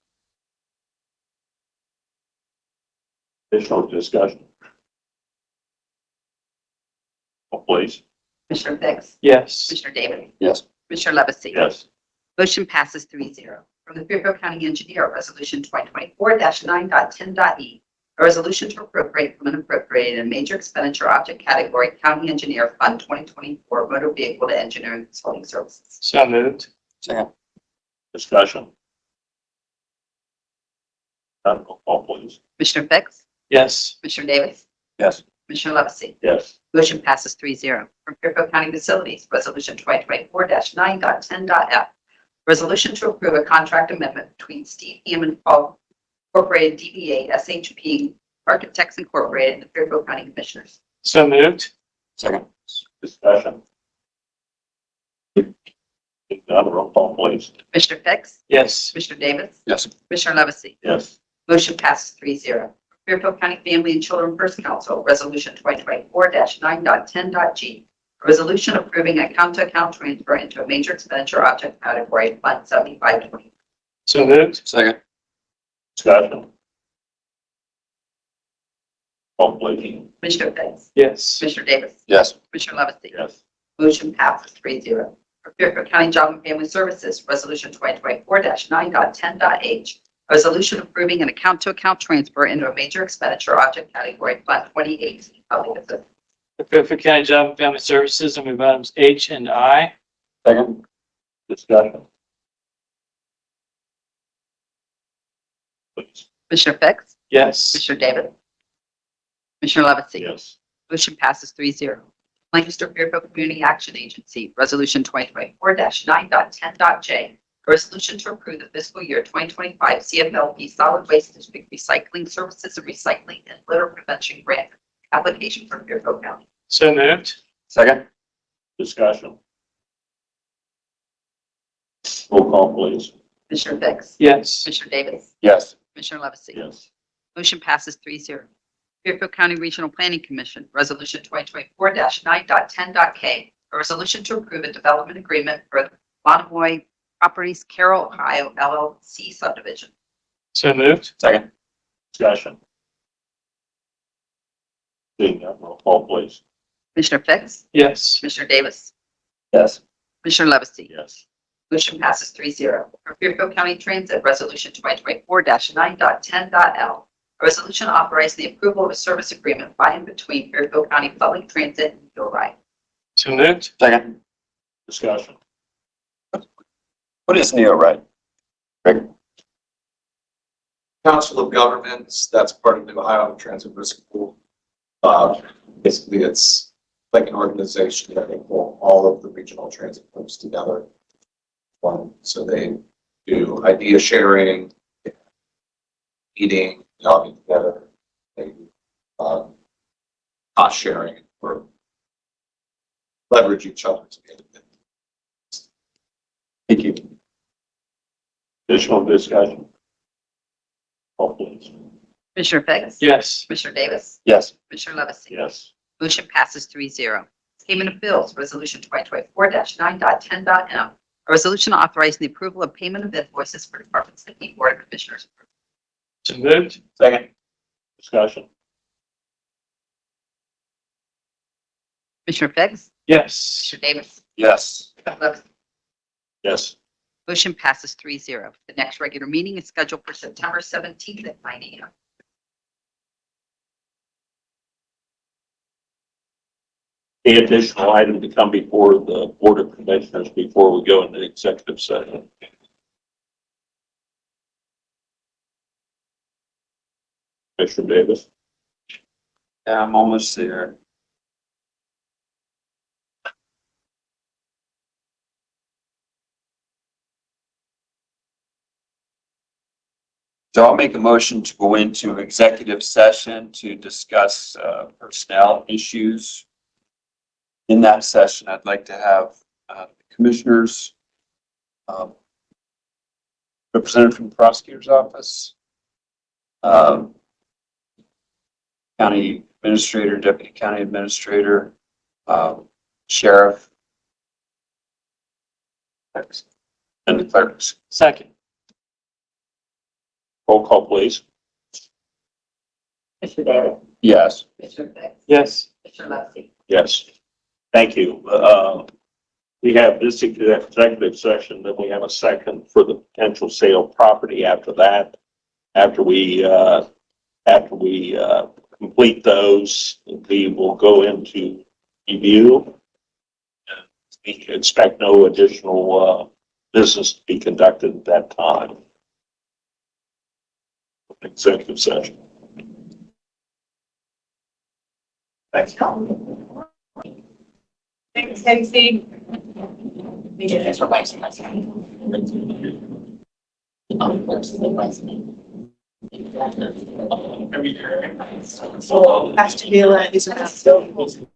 Additional discussion? Oh, please. Commissioner Fix? Yes. Commissioner Davis? Yes. Commissioner Levesey? Yes. Motion passes 3-0. From the Fairfield County Engineer, Resolution 2024-9.10.e, a resolution to appropriate from an appropriated and major expenditure object category County Engineer Fund 2024 Motor Vehicle to Engineering Consulting Services. So moved. Second. Discussion? None, roll call, please. Commissioner Fix? Yes. Commissioner Davis? Yes. Commissioner Levesey? Yes. Motion passes 3-0. From Fairfield County Facilities, Resolution 2024-9.10.f. Resolution to approve a contract amendment between Steve and Paul Incorporated DBA SHP Architects Incorporated and the Fairfield County Commissioners. So moved. Second. Discussion? None, roll call, please. Commissioner Fix? Yes. Commissioner Davis? Yes. Commissioner Levesey? Yes. Motion passes 3-0. Fairfield County Family and Children First Council, Resolution 2024-9.10.g. A resolution approving account-to-account transfer into a major expenditure object category, Fund 7520. So moved. Second. Discussion? Call, please. Commissioner Fix? Yes. Commissioner Davis? Yes. Commissioner Levesey? Yes. Motion passes 3-0. For Fairfield County Job and Family Services, Resolution 2024-9.10.h. A resolution approving an account-to-account transfer into a major expenditure object category, Fund 2018. Public Assistance. For Fairfield County Job and Family Services, I move items H and I. Second. Discussion? Please. Commissioner Fix? Yes. Commissioner Davis? Commissioner Levesey? Yes. Motion passes 3-0. Lancaster Fairfield Community Action Agency, Resolution 2024-9.10.j. A resolution to approve the fiscal year 2025 CFLP Solid Waste District Recycling Services and Recycling and Litter Prevention Grant application for Fairfield County. So moved. Second. Discussion? Roll call, please. Commissioner Fix? Yes. Commissioner Davis? Yes. Commissioner Levesey? Yes. Motion passes 3-0. Fairfield County Regional Planning Commission, Resolution 2024-9.10.k. A resolution to approve a development agreement for the Monomoy Properties Carroll, Ohio LLC subdivision. So moved. Second. Discussion? Seeing none, roll call, please. Commissioner Fix? Yes. Commissioner Davis? Yes. Commissioner Levesey? Yes. Motion passes 3-0. For Fairfield County Transit, Resolution 2024-9.10.l. A resolution authorizing the approval of a service agreement by and between Fairfield County Public Transit and Ride. So moved. Second. Discussion? What is NeoRide? Greg? Council of Governments, that's part of the Ohio Transit Risk Pool. Basically, it's like an organization that can pull all of the regional transit groups together. So they do idea sharing, meeting, they all get together, they do cost sharing or leverage each other to get it. Thank you. Additional discussion? Call, please. Commissioner Fix? Yes. Commissioner Davis? Yes. Commissioner Levesey? Yes. Motion passes 3-0. Payment of bills, Resolution 2024-9.10.m. A resolution authorizing the approval of payment of invoices for departments that need Board of Commissioners. So moved. Second. Discussion? Commissioner Fix? Yes. Commissioner Davis? Yes. Levesey? Yes. Motion passes 3-0. The next regular meeting is scheduled for September 17th at 9 a.m. Any additional item to come before the Board of Commissioners before we go into executive session? Commissioner Davis? Yeah, I'm almost there. So I'll make a motion to go into executive session to discuss personnel issues. In that session, I'd like to have commissioners representative from the prosecutor's office, county administrator, deputy county administrator, sheriff, and the clerks. Second. Roll call, please. Commissioner Davis? Yes. Commissioner Fix? Yes. Commissioner Levesey? Yes. Thank you. We have this executive session, then we have a second for the potential sale of property after that. After we complete those, we will go into review. We can expect no additional business to be conducted at that time. Executive session. Thanks, Casey. We did this for Vice President. Pastor Vila is still.